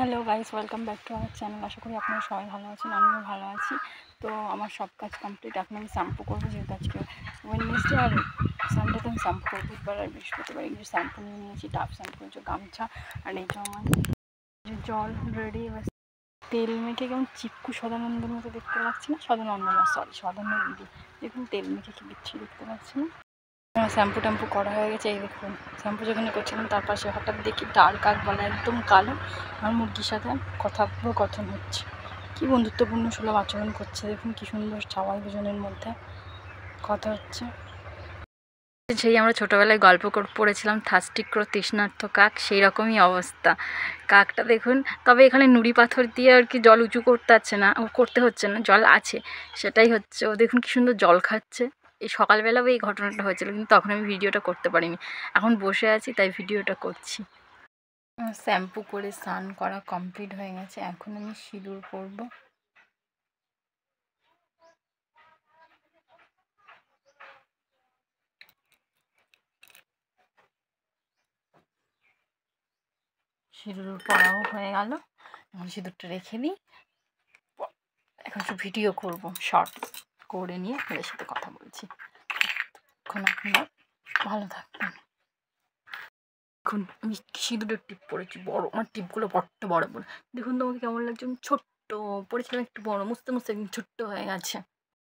Hello guys, welcome back to our channel. আশা করি আপনারা সবাই ভালো আছেন, আমিও ভালো আছি। তো আমার সব কাজ কমপ্লিট। এখন আমি শ্যাম্পু করবো, যেহেতু আজকে ওয়েডনেসডে আর সানডেতে আমি শ্যাম্পু করবো। বুধবার আর বৃহস্পতিবার এই যে শ্যাম্পু নিয়ে নিয়েছি, ডাব শ্যাম্পু, যে গামছা আর এই যে আমার যে জল রেডি। এবার তেল মেখে কেমন চিক্কু সদানন্দের মতো দেখতে লাগছে না? সদানন্দ দেখুন তেল মেখে কি বিচ্ছি দেখতে পাচ্ছি না? শ্যাম্পু ট্যাম্পু করা হয়ে গেছে। এই দেখুন শ্যাম্পু যেখানে করছিলাম তার পাশে হঠাৎ দেখি ডার্ক বলা একদম কালো আর মুরগির সাথে কথোপকথন হচ্ছে। কি বন্ধুত্বপূর্ণ সুলভ আচরণ করছে, দেখুন কি সুন্দর ছাওয়াই দুজনের মধ্যে কথা হচ্ছে। সেই আমরা ছোটোবেলায় গল্প পড়েছিলাম থাস্টিক্র তৃষ্ণার্ত কাক, সেই রকমই অবস্থা কাকটা দেখুন। তবে এখানে নুড়ি পাথর দিয়ে আর কি জল উঁচু করতে হচ্ছে না, জল আছে, সেটাই হচ্ছে। ও দেখুন কি সুন্দর জল খাচ্ছে। এই সকালবেলাও এই ঘটনাটা হয়েছিল, কিন্তু তখন আমি ভিডিওটা করতে পারিনি। এখন বসে আছি তাই ভিডিওটা করছি। শ্যাম্পু করে স্নান করা কমপ্লিট হয়ে গেছে, এখন আমি সিঁদুর পরবো। সিঁদুর পরাও হয়ে গেল, এখন সিঁদুরটা রেখে দিই। এখন একটু ভিডিও করব, শর্ট করে নিয়ে আপনাদের সাথে কথা বলছি। এখন আপনারা ভালো থাকবেন। এখন আমি সিঁদুরের টিপ পরেছি বড়, আমার টিপগুলো বড্ড বড় বড়। দেখুন তোমাকে কেমন লাগছে? আমি ছোট্ট পরেছিলাম, একটু বড়, মুছতে মুছতে একদম ছোট্ট হয়ে গেছে।